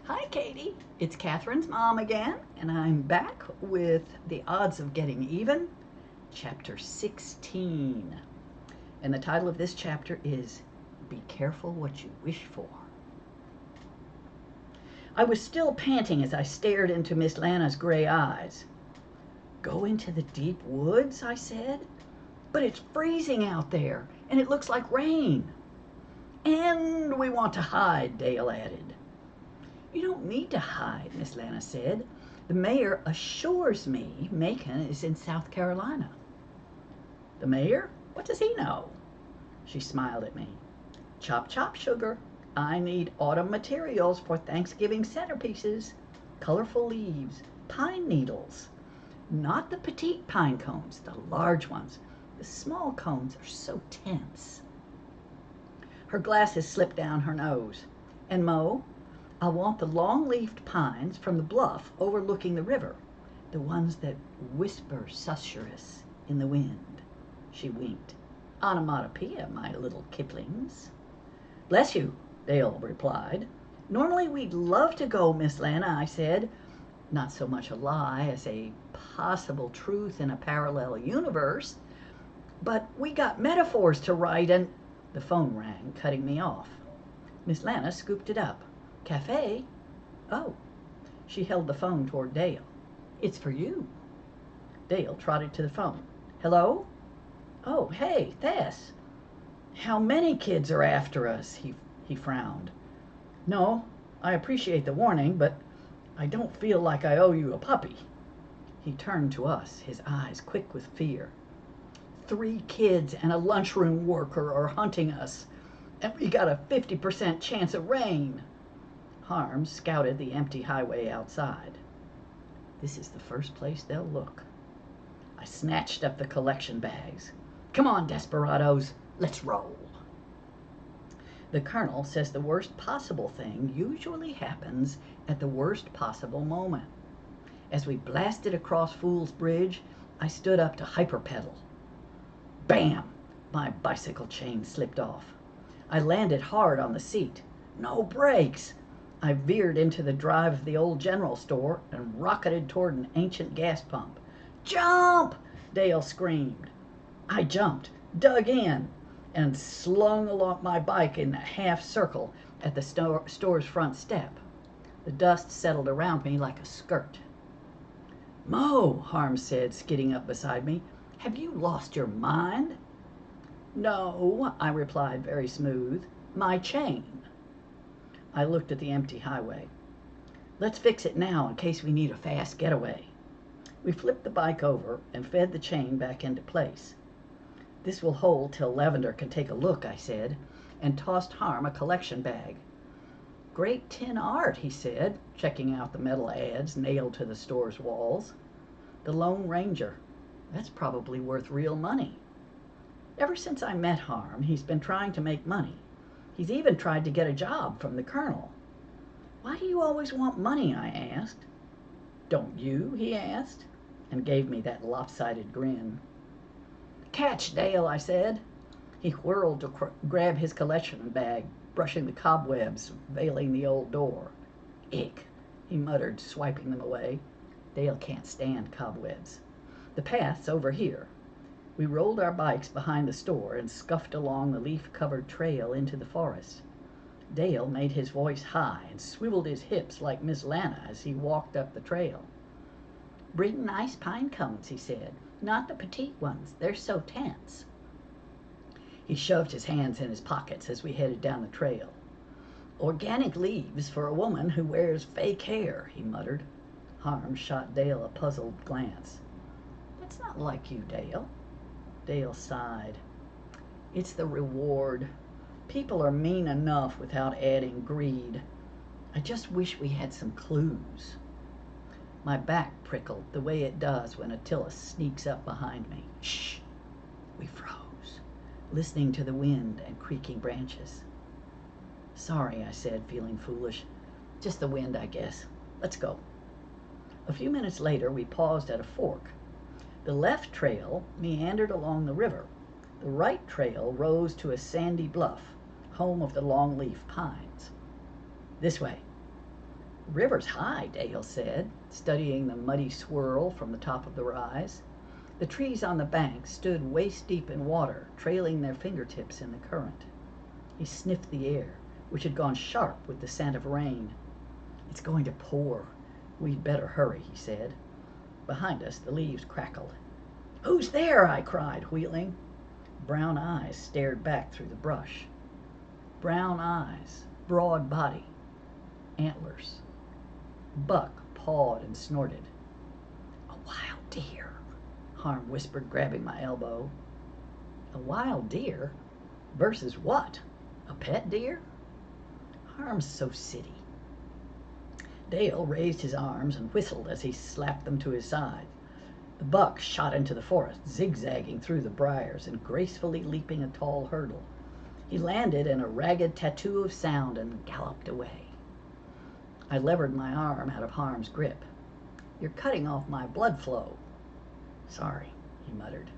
Hi, Katie. It's Catherine's mom again, and I'm back with The Odds of Getting Even, chapter 16. And the title of this chapter is Be Careful What You Wish For. I was still panting as I stared into Miss Lana's gray eyes. Go into the deep woods, I said. But it's freezing out there, and it looks like rain. And we want to hide, Dale added. You don't need to hide, Miss Lana said. The mayor assures me Macon is in South Carolina. The mayor? What does he know? She smiled at me. Chop, chop, sugar. I need autumn materials for Thanksgiving centerpieces. Colorful leaves, pine needles. Not the petite pine cones, the large ones. The small cones are so tense. Her glasses slipped down her nose. And Mo, I want the long-leafed pines from the bluff overlooking the river, the ones that whisper susurrus in the wind. She winked. Onomatopoeia, my little Kiplings. Bless you, Dale replied. Normally we'd love to go, Miss Lana, I said. Not so much a lie as a possible truth in a parallel universe. But we got metaphors to write and... The phone rang, cutting me off. Miss Lana scooped it up. Cafe? Oh. She held the phone toward Dale. It's for you. Dale trotted to the phone. Hello? Oh, hey, Tess. How many kids are after us? He frowned. No, I appreciate the warning, but I don't feel like I owe you a puppy. He turned to us, his eyes quick with fear. 3 kids and a lunchroom worker are hunting us, and we got a 50% chance of rain. Harms scouted the empty highway outside. This is the first place they'll look. I snatched up the collection bags. Come on, desperados, let's roll. The colonel says the worst possible thing usually happens at the worst possible moment. As we blasted across Fool's Bridge, I stood up to hyperpedal. Bam! My bicycle chain slipped off. I landed hard on the seat. No brakes! I veered into the drive of the old general store and rocketed toward an ancient gas pump. Jump! Dale screamed. I jumped, dug in, and slung along my bike in a half circle at the store's front step. The dust settled around me like a skirt. Mo, Harms said, skidding up beside me, have you lost your mind? No, I replied very smooth. My chain. I looked at the empty highway. Let's fix it now in case we need a fast getaway. We flipped the bike over and fed the chain back into place. This will hold till Lavender can take a look, I said, and tossed Harm a collection bag. Great tin art, he said, checking out the metal ads nailed to the store's walls. The Lone Ranger. That's probably worth real money. Ever since I met Harm, he's been trying to make money. He's even tried to get a job from the colonel. Why do you always want money? I asked. Don't you? He asked, and gave me that lopsided grin. Catch, Dale, I said. He whirled to grab his collection bag, brushing the cobwebs veiling the old door. Ick, he muttered, swiping them away. Dale can't stand cobwebs. The path's over here. We rolled our bikes behind the store and scuffed along the leaf-covered trail into the forest. Dale made his voice high and swiveled his hips like Miss Lana as he walked up the trail. Bring nice pine cones, he said. Not the petite ones. They're so tense. He shoved his hands in his pockets as we headed down the trail. Organic leaves for a woman who wears fake hair, he muttered. Harm shot Dale a puzzled glance. That's not like you, Dale. Dale sighed. It's the reward. People are mean enough without adding greed. I just wish we had some clues. My back prickled the way it does when Attila sneaks up behind me. Shh! We froze, listening to the wind and creaking branches. Sorry, I said, feeling foolish. Just the wind, I guess. Let's go. A few minutes later, we paused at a fork. The left trail meandered along the river. The right trail rose to a sandy bluff, home of the longleaf pines. This way. "The river's high," Dale said, studying the muddy swirl from the top of the rise. The trees on the bank stood waist-deep in water, trailing their fingertips in the current. He sniffed the air, which had gone sharp with the scent of rain. "It's going to pour. We'd better hurry," he said. Behind us, the leaves crackled. "Who's there?" I cried, wheeling. Brown eyes stared back through the brush. Brown eyes, broad body, antlers. Buck pawed and snorted. "A wild deer," Harm whispered, grabbing my elbow. "A wild deer? Versus what? A pet deer?" Harm's so city. Dale raised his arms and whistled as he slapped them to his side. The buck shot into the forest, zigzagging through the briars and gracefully leaping a tall hurdle. He landed in a ragged tattoo of sound and galloped away. I levered my arm out of Harm's grip. "You're cutting off my blood flow." "Sorry," he muttered.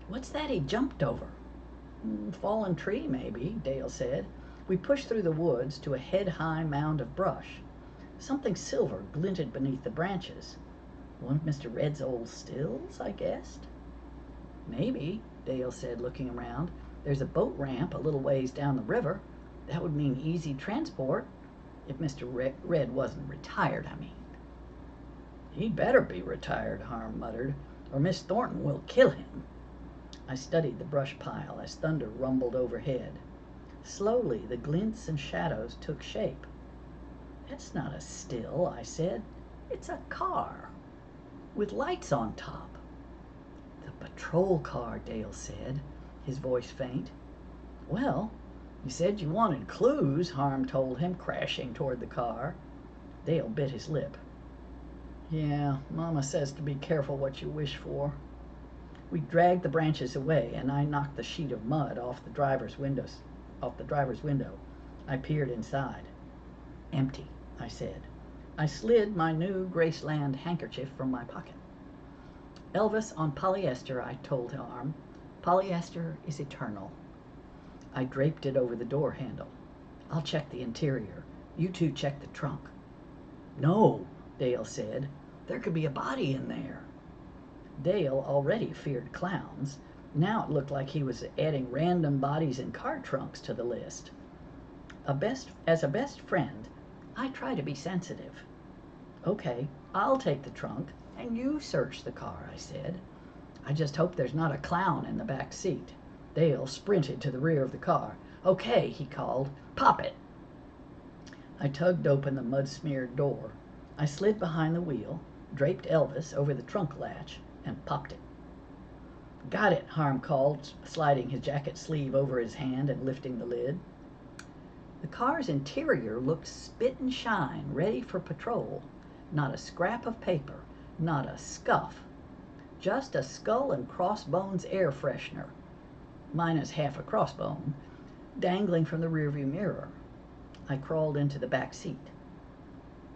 "What's that he jumped over?" "Fallen tree, maybe," Dale said. We pushed through the woods to a head-high mound of brush. Something silver glinted beneath the branches. "One of Mr. Red's old stills," I guessed. "Maybe," Dale said, looking around. "There's a boat ramp a little ways down the river. That would mean easy transport. If Mr. Red wasn't retired, I mean." "He'd better be retired," Harm muttered, "or Miss Thornton will kill him." I studied the brush pile as thunder rumbled overhead. Slowly, the glints and shadows took shape. "That's not a still," I said. "It's a car, with lights on top." "The patrol car," Dale said, his voice faint. "Well, you said you wanted clues," Harm told him, crashing toward the car. Dale bit his lip. "Yeah, Mama says to be careful what you wish for." We dragged the branches away, and I knocked the sheet of mud off the driver's window. I peered inside. "Empty," I said. I slid my new Graceland handkerchief from my pocket. "Elvis on polyester," I told Harm. "Polyester is eternal." I draped it over the door handle. "I'll check the interior. You two check the trunk." "No," Dale said. "There could be a body in there." Dale already feared clowns. Now it looked like he was adding random bodies in car trunks to the list. As a best friend, I try to be sensitive. "Okay, I'll take the trunk, and you search the car," I said. "I just hope there's not a clown in the back seat." Dale sprinted to the rear of the car. "Okay," he called. "Pop it." I tugged open the mud-smeared door. I slid behind the wheel, draped Elvis over the trunk latch, and popped it. "Got it," Harm called, sliding his jacket sleeve over his hand and lifting the lid. The car's interior looked spit and shine, ready for patrol. Not a scrap of paper, not a scuff. Just a skull and crossbones air freshener, minus half a crossbone, dangling from the rearview mirror. I crawled into the back seat.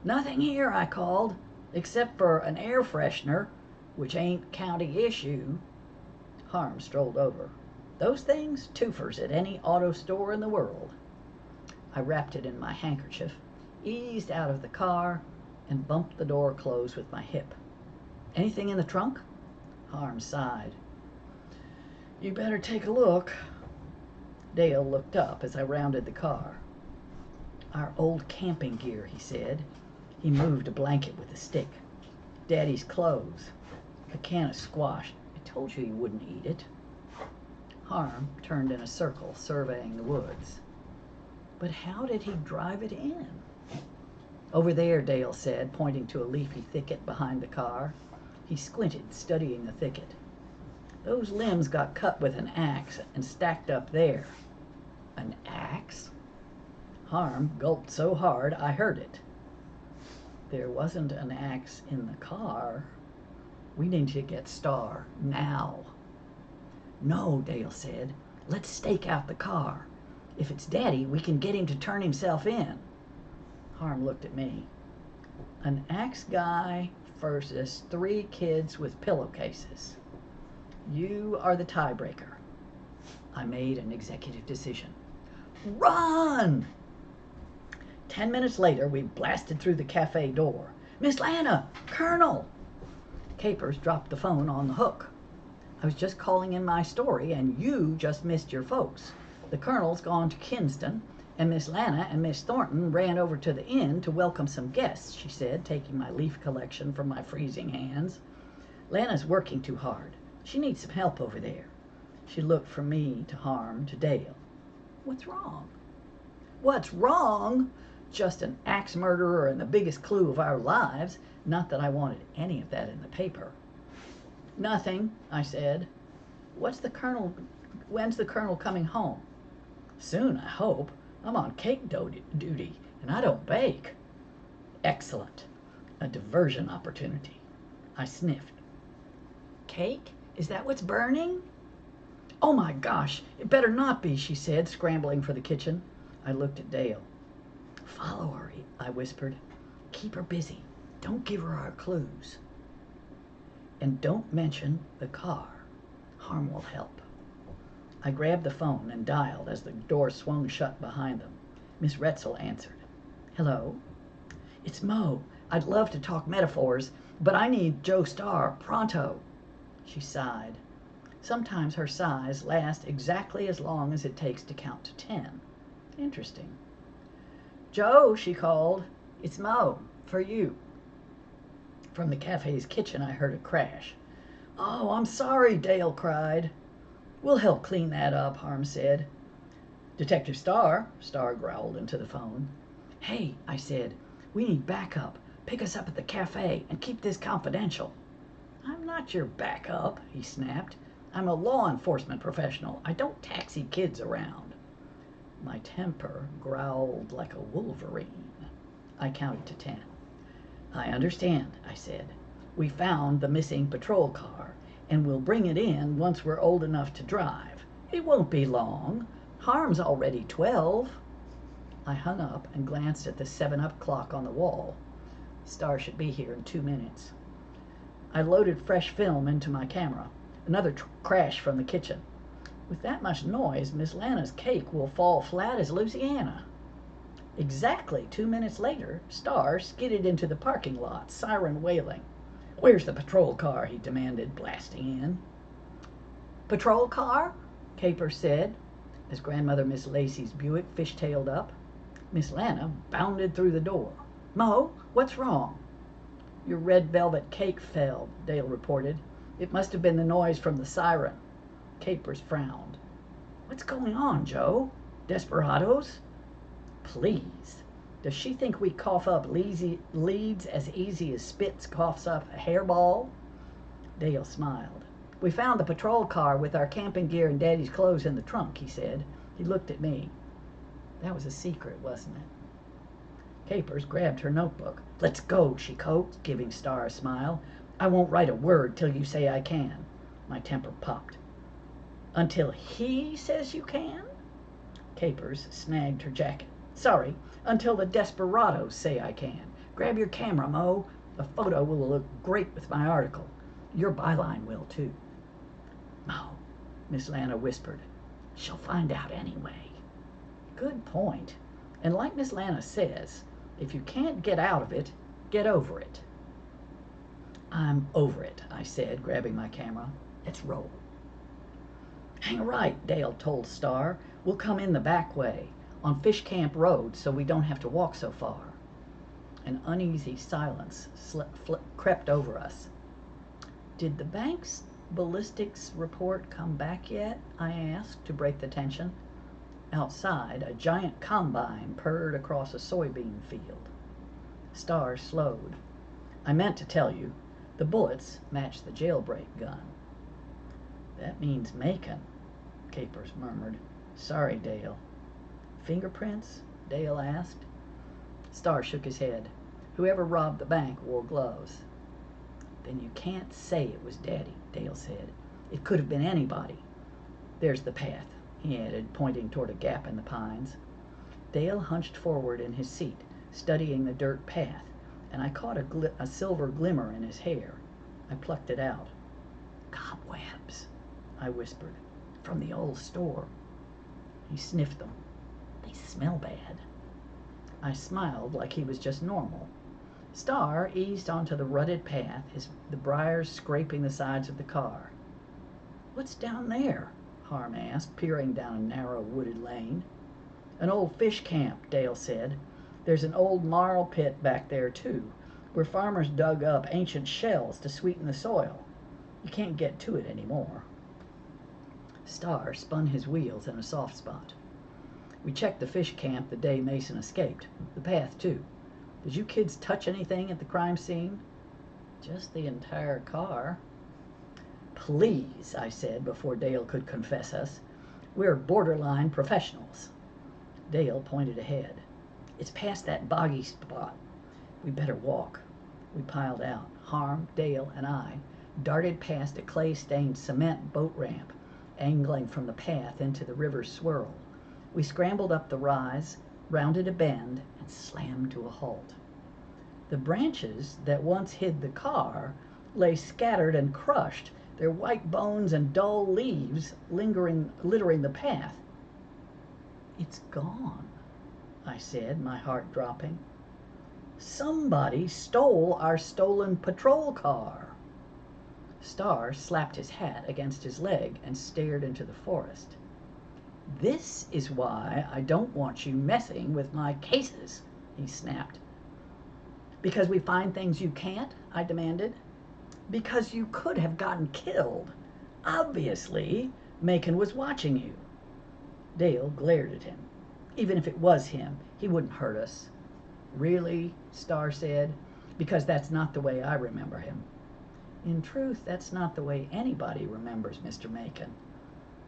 "Nothing here," I called, "except for an air freshener, which ain't county issue." Harm strolled over. "Those things, twofers at any auto store in the world." I wrapped it in my handkerchief, eased out of the car, and bumped the door closed with my hip. "Anything in the trunk?" Harm sighed. "You better take a look." Dale looked up as I rounded the car. "Our old camping gear," he said. He moved a blanket with a stick. "Daddy's clothes. A can of squash. I told you he wouldn't eat it." Harm turned in a circle, surveying the woods. "But how did he drive it in?" "Over there," Dale said, pointing to a leafy thicket behind the car. He squinted, studying the thicket. "Those limbs got cut with an axe and stacked up there." "An axe?" Harm gulped so hard I heard it. "There wasn't an axe in the car. We need to get Star now." "No," Dale said. "Let's stake out the car. If it's Daddy, we can get him to turn himself in." Harm looked at me. "An axe guy versus 3 kids with pillowcases. You are the tiebreaker." I made an executive decision. "Run!" 10 minutes later, we blasted through the cafe door. "Miss Lana! Colonel!" Capers dropped the phone on the hook. "I was just calling in my story, and you just missed your folks. The Colonel's gone to Kinston, and Miss Lana and Miss Thornton ran over to the inn to welcome some guests," she said, taking my leaf collection from my freezing hands. "Lana's working too hard. She needs some help over there." She looked from me to Harm to Dale. "What's wrong?" "What's wrong? Just an axe murderer and the biggest clue of our lives. Not that I wanted any of that in the paper." "Nothing," I said. When's the Colonel coming home?" "Soon, I hope. I'm on cake duty, and I don't bake." "Excellent. A diversion opportunity." I sniffed. "Cake? Is that what's burning?" "Oh my gosh, it better not be," she said, scrambling for the kitchen. I looked at Dale. "Follow her," I whispered. "Keep her busy. Don't give her our clues. And don't mention the car. Harm will help." I grabbed the phone and dialed as the door swung shut behind them. Miss Retzel answered. "Hello?" "It's Mo. I'd love to talk metaphors, but I need Joe Starr pronto." She sighed. Sometimes her sighs last exactly as long as it takes to count to 10. Interesting. "Joe," she called. "It's Mo. For you." From the cafe's kitchen I heard a crash. "Oh, I'm sorry," Dale cried. "We'll help clean that up," Harm said. "Detective Starr," Starr growled into the phone. "Hey," I said, "we need backup. Pick us up at the cafe and keep this confidential." "I'm not your backup," he snapped. "I'm a law enforcement professional. I don't taxi kids around." My temper growled like a wolverine. I counted to 10. "I understand," I said. "We found the missing patrol car, and we'll bring it in once we're old enough to drive. It won't be long. Harm's already 12. I hung up and glanced at the 7-Up clock on the wall. Star should be here in 2 minutes. I loaded fresh film into my camera. Another crash from the kitchen. With that much noise, Miss Lana's cake will fall flat as Louisiana. Exactly 2 minutes later, Star skidded into the parking lot, siren wailing. "Where's the patrol car?" he demanded, blasting in. "Patrol car?" Capers said, as Grandmother Miss Lacey's Buick fishtailed up. Miss Lana bounded through the door. "Mo, what's wrong?" "Your red velvet cake fell," Dale reported. "It must have been the noise from the siren." Capers frowned. "What's going on, Joe? Desperados?" "Please. Does she think we cough up leads as easy as Spitz coughs up a hairball?" Dale smiled. "We found the patrol car with our camping gear and Daddy's clothes in the trunk," he said. He looked at me. "That was a secret, wasn't it?" Capers grabbed her notebook. "Let's go," she coaxed, giving Star a smile. "I won't write a word till you say I can." My temper popped. "Until he says you can?" Capers snagged her jacket. "Sorry, until the desperados say I can. Grab your camera, Mo. The photo will look great with my article. Your byline will, too." "Mo," Miss Lana whispered. "She'll find out anyway." Good point. And like Miss Lana says, if you can't get out of it, get over it. "I'm over it," I said, grabbing my camera. "Let's roll." "Hang a right," Dale told Star. "We'll come in the back way, on Fish Camp Road, so we don't have to walk so far." An uneasy silence crept over us. "Did the bank's ballistics report come back yet?" I asked, to break the tension. Outside, a giant combine purred across a soybean field. Star slowed. "I meant to tell you, the bullets matched the jailbreak gun." "That means Macon," Capers murmured. "Sorry, Dale." "Fingerprints?" Dale asked. Star shook his head. "Whoever robbed the bank wore gloves." "Then you can't say it was Daddy," Dale said. "It could have been anybody. There's the path," he added, pointing toward a gap in the pines. Dale hunched forward in his seat, studying the dirt path, and I caught a silver glimmer in his hair. I plucked it out. "Cobwebs," I whispered, "from the old store." He sniffed them. "They smell bad." I smiled like he was just normal. Star eased onto the rutted path, the briars scraping the sides of the car. "What's down there?" Harm asked, peering down a narrow wooded lane. "An old fish camp," Dale said. "There's an old marl pit back there, too, where farmers dug up ancient shells to sweeten the soil. You can't get to it anymore." Star spun his wheels in a soft spot. "We checked the fish camp the day Mason escaped. The path, too. Did you kids touch anything at the crime scene?" "Just the entire car." "Please," I said before Dale could confess us. "We're borderline professionals." Dale pointed ahead. "It's past that boggy spot. We better walk." We piled out. Harm, Dale, and I darted past a clay-stained cement boat ramp, angling from the path into the river's swirl. We scrambled up the rise, rounded a bend, and slammed to a halt. The branches that once hid the car lay scattered and crushed, their white bones and dull leaves littering the path. "It's gone," I said, my heart dropping. "Somebody stole our stolen patrol car." Star slapped his hat against his leg and stared into the forest. "This is why I don't want you messing with my cases," he snapped. "Because we find things you can't?" I demanded. "Because you could have gotten killed. Obviously, Macon was watching you." Dale glared at him. "Even if it was him, he wouldn't hurt us." "Really?" Star said. "Because that's not the way I remember him." "In truth, that's not the way anybody remembers Mr. Macon."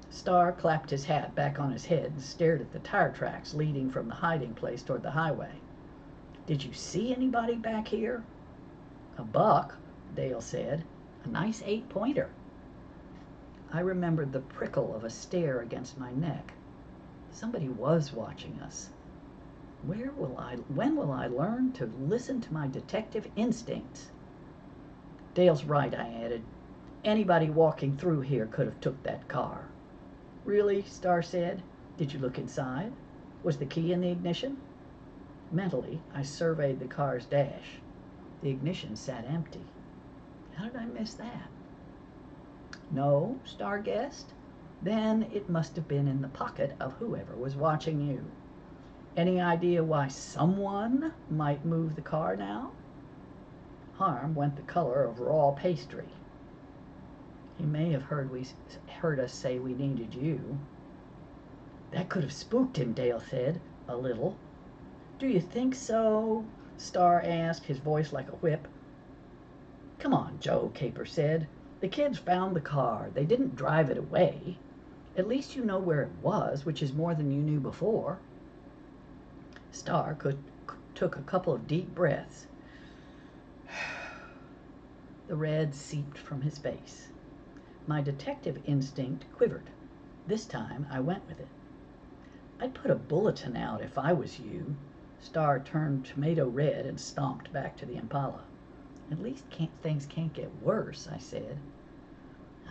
Star clapped his hat back on his head and stared at the tire tracks leading from the hiding place toward the highway. "Did you see anybody back here?" "A buck," Dale said. "A nice 8-pointer." I remembered the prickle of a stare against my neck. Somebody was watching us. When will I learn to listen to my detective instincts? "Dale's right," I added. "Anybody walking through here could have took that car." "Really?" Star said. "Did you look inside? Was the key in the ignition?" Mentally, I surveyed the car's dash. The ignition sat empty. How did I miss that? "No," Star guessed. "Then it must have been in the pocket of whoever was watching you. Any idea why someone might move the car now?" Harm went the color of raw pastry. "He may have heard us say we needed you." "That could have spooked him," Dale said, a little. "Do you think so?" Star asked, his voice like a whip. "Come on, Joe," Caper said. "The kids found the car. They didn't drive it away. At least you know where it was, which is more than you knew before." Star took a couple of deep breaths. The red seeped from his face. My detective instinct quivered. This time I went with it. "I'd put a bulletin out if I was you." Star turned tomato red and stomped back to the Impala. "At least things can't get worse," I said.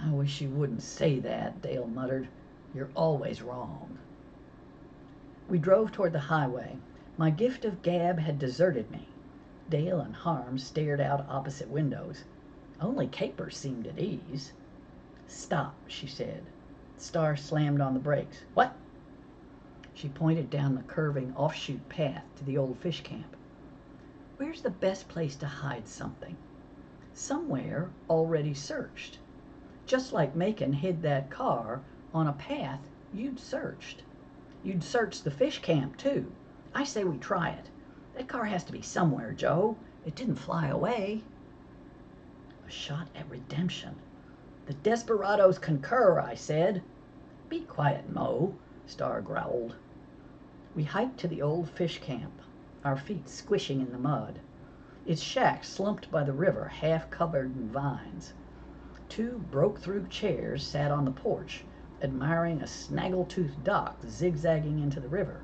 "I wish you wouldn't say that," Dale muttered. "You're always wrong." We drove toward the highway. My gift of gab had deserted me. Dale and Harm stared out opposite windows. Only Caper seemed at ease. "Stop," she said. Star slammed on the brakes. "What?" She pointed down the curving offshoot path to the old fish camp. "Where's the best place to hide something? Somewhere already searched. Just like Macon hid that car on a path you'd searched. You'd searched the fish camp, too. I say we try it. That car has to be somewhere, Joe. It didn't fly away." A shot at redemption. "The desperados concur," I said. "Be quiet, Mo," Star growled. We hiked to the old fish camp, our feet squishing in the mud. Its shack slumped by the river, half covered in vines. 2 broke-through chairs sat on the porch, admiring a snaggle-toothed dock zigzagging into the river.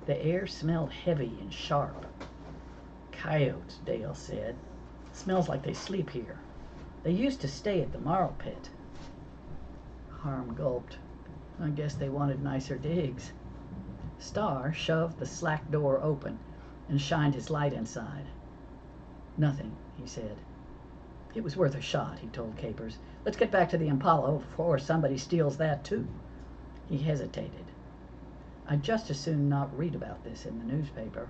The air smelled heavy and sharp. "Coyotes," Dale said. "Smells like they sleep here. They used to stay at the marl pit." Harm gulped. "I guess they wanted nicer digs." Star shoved the slack door open. and shined his light inside. "Nothing," he said. "It was worth a shot," he told Capers. "Let's get back to the Impala before somebody steals that too." He hesitated. "I'd just as soon not read about this in the newspaper."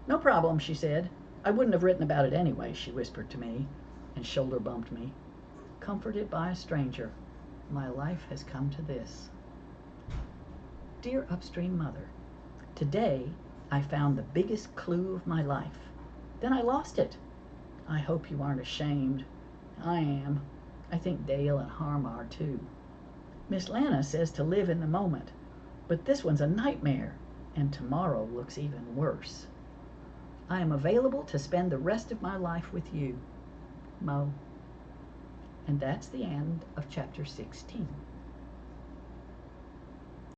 "No problem," she said. "I wouldn't have written about it anyway," she whispered to me, and shoulder bumped me. Comforted by a stranger, my life has come to this. Dear Upstream Mother, today I found the biggest clue of my life. Then I lost it. I hope you aren't ashamed. I am. I think Dale and Harm are too. Miss Lana says to live in the moment, but this one's a nightmare, and tomorrow looks even worse. I am available to spend the rest of my life with you, Mo. And that's the end of chapter 16.